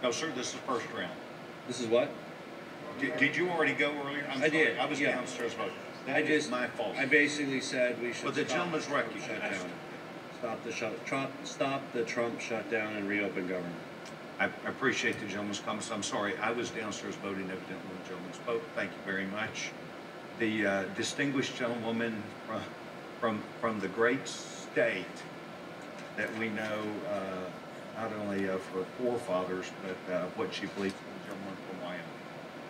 No, sir, this is first round. This is what? Did you already go earlier? I'm I sorry. did, I was yeah. downstairs, but that is my fault. I basically said we should But the stop gentleman's the recognized. shutdown. Stop the Trump shutdown and reopen government. I appreciate the gentleman's comments. I'm sorry, I was downstairs voting evidently when the gentleman spoke. Thank you very much. The distinguished gentlewoman from the great state that we know not only of her forefathers, but what she believes in the gentleman from Wyoming.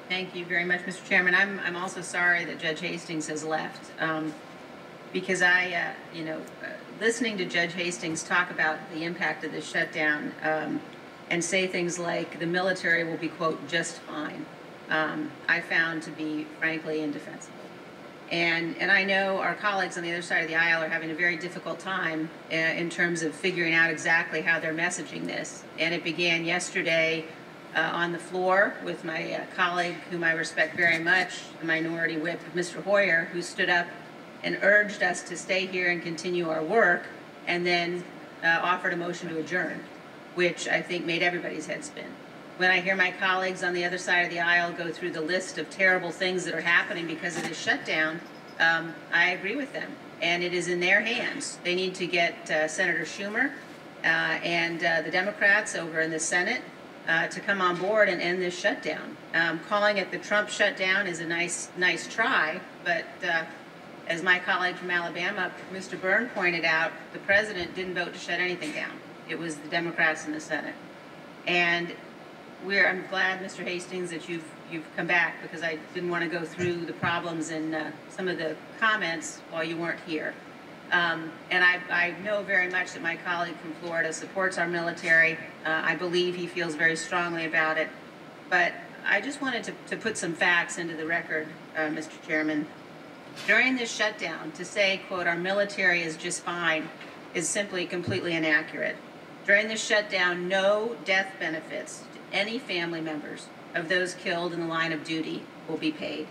Thank you very much, Mr. Chairman. I'm also sorry that Judge Hastings has left because listening to Judge Hastings talk about the impact of this shutdown and say things like the military will be, quote, just fine, I found to be, frankly, indefensible. And I know our colleagues on the other side of the aisle are having a very difficult time in terms of figuring out exactly how they're messaging this. And it began yesterday on the floor with my colleague, whom I respect very much, the Minority Whip, Mr. Hoyer, who stood up and urged us to stay here and continue our work, and then offered a motion to adjourn, which I think made everybody's head spin. When I hear my colleagues on the other side of the aisle go through the list of terrible things that are happening because of this shutdown, I agree with them. And it is in their hands. They need to get Senator Schumer and the Democrats over in the Senate to come on board and end this shutdown. Calling it the Trump shutdown is a nice try, but as my colleague from Alabama, Mr. Byrne, pointed out, the president didn't vote to shut anything down. It was the Democrats in the Senate. And I'm glad, Mr. Hastings, that you've come back, because I didn't want to go through the problems and some of the comments while you weren't here. And I know very much that my colleague from Florida supports our military. I believe he feels very strongly about it. But I just wanted to put some facts into the record, Mr. Chairman. During this shutdown, to say, quote, our military is just fine, is simply completely inaccurate. During this shutdown, no death benefits to any family members of those killed in the line of duty will be paid.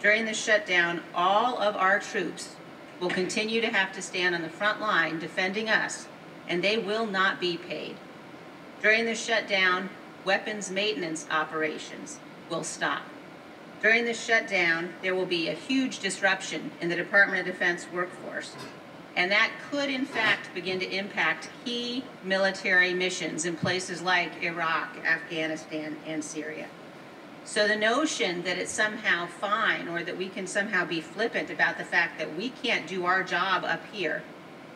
During this shutdown, all of our troops will continue to have to stand on the front line defending us, and they will not be paid. During this shutdown, weapons maintenance operations will stop. During this shutdown, there will be a huge disruption in the Department of Defense workforce, and that could, in fact, begin to impact key military missions in places like Iraq, Afghanistan, and Syria. So the notion that it's somehow fine, or that we can somehow be flippant about the fact that we can't do our job up here,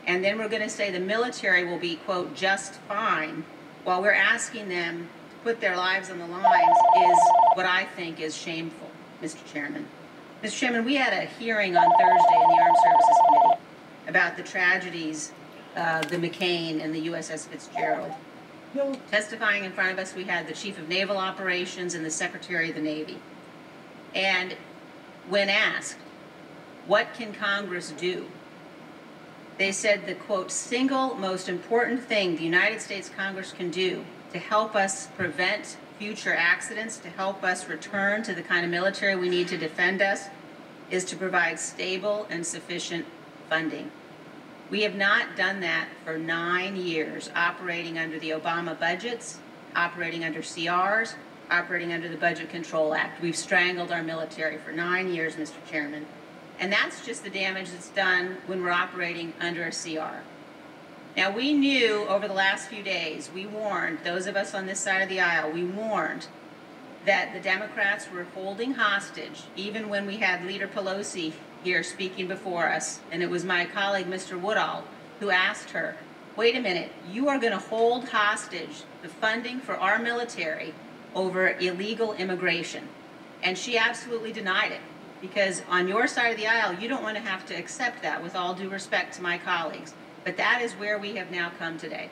and then we're going to say the military will be, quote, just fine, while we're asking them to put their lives on the lines, is what I think is shameful, Mr. Chairman. Mr. Chairman, we had a hearing on Thursday in the Armed Services Committee about the tragedies, the McCain and the USS Fitzgerald. Testifying in front of us, we had the Chief of Naval Operations and the Secretary of the Navy. And when asked, what can Congress do? They said the, quote, single most important thing the United States Congress can do to help us prevent future accidents, to help us return to the kind of military we need to defend us, is to provide stable and sufficient funding. We have not done that for 9 years, operating under the Obama budgets, operating under CRs, operating under the Budget Control Act. We've strangled our military for 9 years, Mr. Chairman. And that's just the damage that's done when we're operating under a CR. Now, we knew over the last few days, we warned, those of us on this side of the aisle, we warned that the Democrats were holding hostage, even when we had Leader Pelosi here speaking before us, and it was my colleague, Mr. Woodall, who asked her, wait a minute, you are going to hold hostage the funding for our military over illegal immigration. And she absolutely denied it, because on your side of the aisle, you don't want to have to accept that, with all due respect to my colleagues. But that is where we have now come today.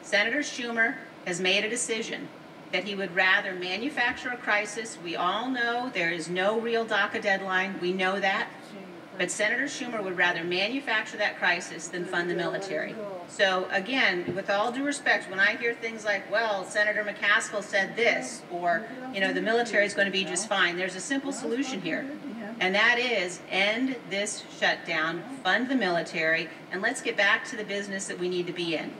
Senator Schumer has made a decision that he would rather manufacture a crisis. We all know there is no real DACA deadline. We know that. But Senator Schumer would rather manufacture that crisis than fund the military. So again, with all due respect, when I hear things like, well, Senator McCaskill said this, or, the military is going to be just fine, there's a simple solution here. And that is end this shutdown, fund the military, and let's get back to the business that we need to be in.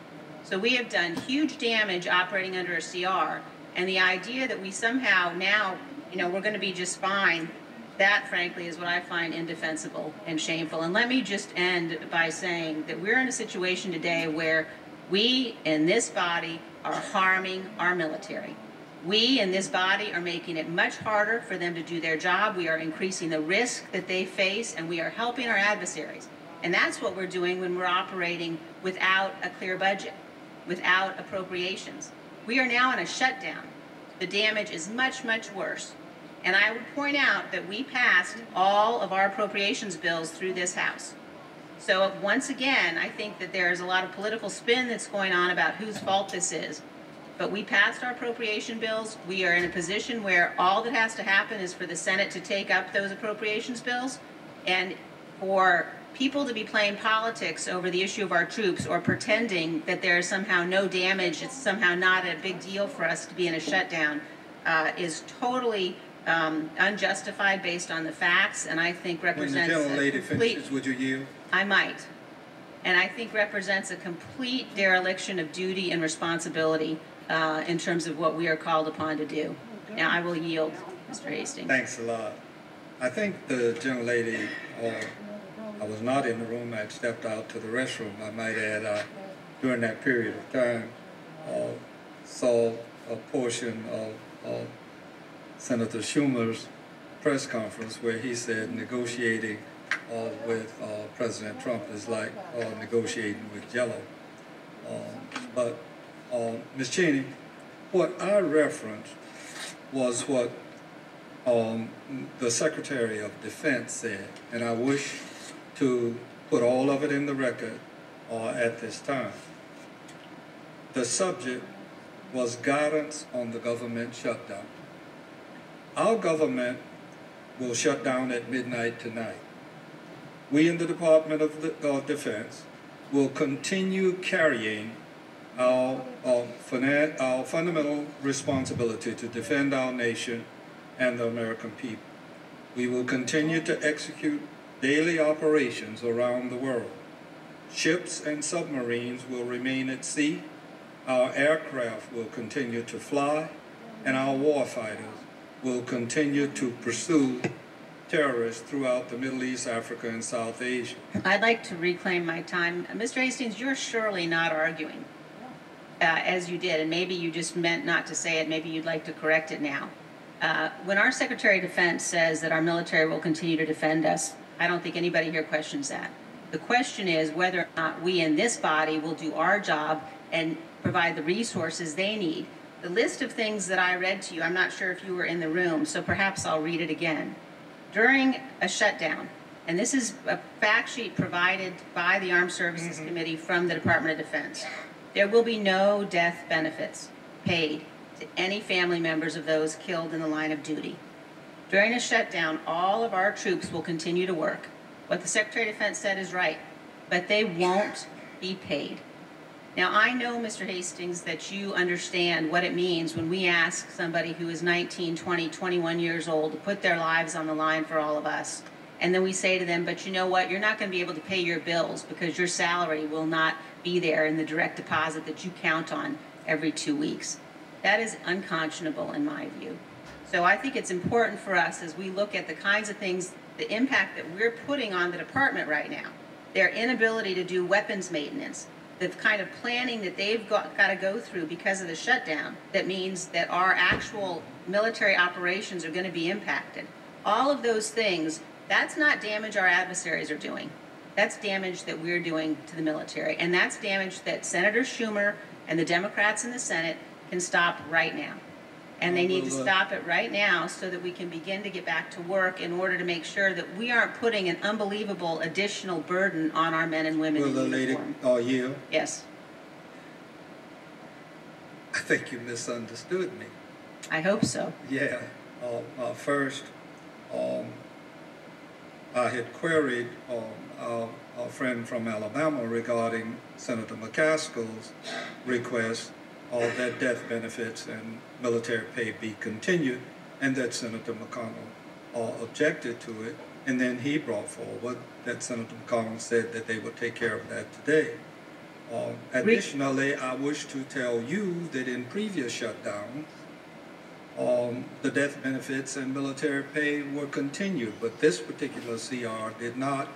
So we have done huge damage operating under a CR, And the idea that we somehow now, we're going to be just fine, that frankly is what I find indefensible and shameful. And let me just end by saying that we're in a situation today where we in this body are harming our military. We in this body are making it much harder for them to do their job. We are increasing the risk that they face, and we are helping our adversaries. And that's what we're doing when we're operating without a clear budget, without appropriations. We are now in a shutdown. The damage is much, much worse. And I would point out that we passed all of our appropriations bills through this House. So once again, I think that there's a lot of political spin that's going on about whose fault this is. But we passed our appropriation bills. We are in a position where all that has to happen is for the Senate to take up those appropriations bills, and for people to be playing politics over the issue of our troops or pretending that there is somehow no damage, it's somehow not a big deal for us to be in a shutdown, is totally unjustified based on the facts, and I think represents when the gentlelady finishes, would you yield? I might. And I think represents a complete dereliction of duty and responsibility in terms of what we are called upon to do. Now, I will yield, Mr. Hastings. Thanks a lot. I think the gentlelady, I was not in the room, I had stepped out to the restroom, I might add, during that period of time, saw a portion of Senator Schumer's press conference where he said negotiating with President Trump is like negotiating with Jello. But Ms. Cheney, what I referenced was what the Secretary of Defense said, and I wish to put all of it in the record at this time. The subject was guidance on the government shutdown. Our government will shut down at midnight tonight. We in the Department of Defense will continue carrying our fundamental responsibility to defend our nation and the American people. We will continue to execute daily operations around the world. Ships and submarines will remain at sea, our aircraft will continue to fly, and our warfighters will continue to pursue terrorists throughout the Middle East, Africa, and South Asia. I'd like to reclaim my time. Mr. Hastings, you're surely not arguing as you did, and maybe you just meant not to say it, maybe you'd like to correct it now. When our Secretary of Defense says that our military will continue to defend us, I don't think anybody here questions that. The question is whether or not we in this body will do our job and provide the resources they need. The list of things that I read to you, I'm not sure if you were in the room, so perhaps I'll read it again. During a shutdown, and this is a fact sheet provided by the Armed Services Committee from the Department of Defense, there will be no death benefits paid to any family members of those killed in the line of duty. During a shutdown, all of our troops will continue to work. What the Secretary of Defense said is right, but they won't be paid. Now, I know, Mr. Hastings, that you understand what it means when we ask somebody who is 19, 20, 21 years old to put their lives on the line for all of us. And then we say to them, but you know what, you're not going to be able to pay your bills because your salary will not be there in the direct deposit that you count on every 2 weeks. That is unconscionable in my view. So I think it's important for us as we look at the kinds of things, the impact that we're putting on the department right now, their inability to do weapons maintenance, the kind of planning that they've got to go through because of the shutdown that means that our actual military operations are going to be impacted. All of those things, that's not damage our adversaries are doing. That's damage that we're doing to the military. And that's damage that Senator Schumer and the Democrats in the Senate can stop right now. And they need to stop it right now so that we can begin to get back to work in order to make sure that we aren't putting an unbelievable additional burden on our men and women in uniform. Will the lady yield? Yes. I think you misunderstood me. I hope so. Yeah. First, I had queried our friend from Alabama regarding Senator McCaskill's request that death benefits and military pay be continued, and that Senator McConnell objected to it, and then he brought forward that Senator McConnell said that they would take care of that today. Additionally, I wish to tell you that in previous shutdowns, the death benefits and military pay were continued, but this particular CR did not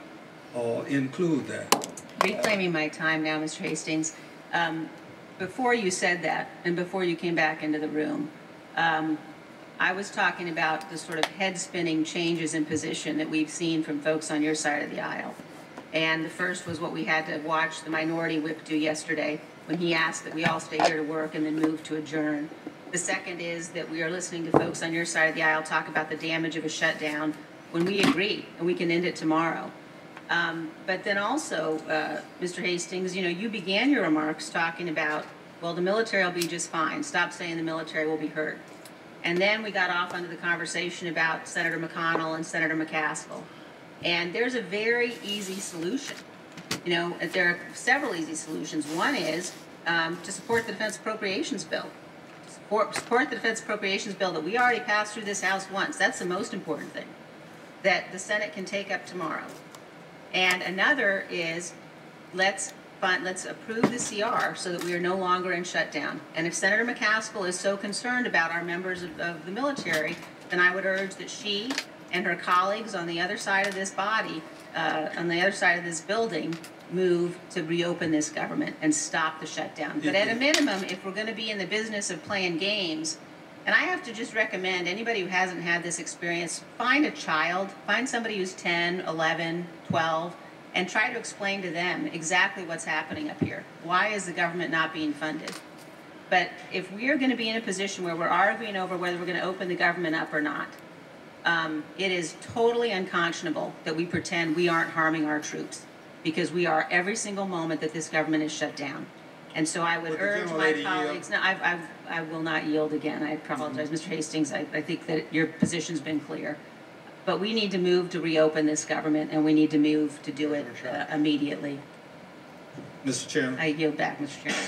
include that. Reclaiming my time now, Mr. Hastings. Before you said that, and before you came back into the room, I was talking about the sort of head-spinning changes in position that we've seen from folks on your side of the aisle. And the first was what we had to watch the minority whip do yesterday when he asked that we all stay here to work and then move to adjourn. The second is that we are listening to folks on your side of the aisle talk about the damage of a shutdown when we agree and we can end it tomorrow. But then also, Mr. Hastings, you began your remarks talking about, well, the military will be just fine. Stop saying the military will be hurt. And then we got off onto the conversation about Senator McConnell and Senator McCaskill. And there's a very easy solution. There are several easy solutions. One is to support the Defense Appropriations Bill. Support the Defense Appropriations Bill that we already passed through this House once. That's the most important thing that the Senate can take up tomorrow. And another is let's approve the CR so that we are no longer in shutdown. And if Senator McCaskill is so concerned about our members of the military, then I would urge that she and her colleagues on the other side of this body, on the other side of this building, move to reopen this government and stop the shutdown. But at a minimum, if we're going to be in the business of playing games, and I have to just recommend anybody who hasn't had this experience, find a child, find somebody who's 10, 11, 12, and try to explain to them exactly what's happening up here. Why is the government not being funded? But if we are going to be in a position where we're arguing over whether we're going to open the government up or not, it is totally unconscionable that we pretend we aren't harming our troops, because we are every single moment that this government is shut down. And so I would urge my colleagues, no, I will not yield again. I apologize, Mr. Hastings. I think that your position's been clear. But we need to move to reopen this government, and we need to move to do it immediately. Mr. Chairman. I yield back, Mr. Chairman.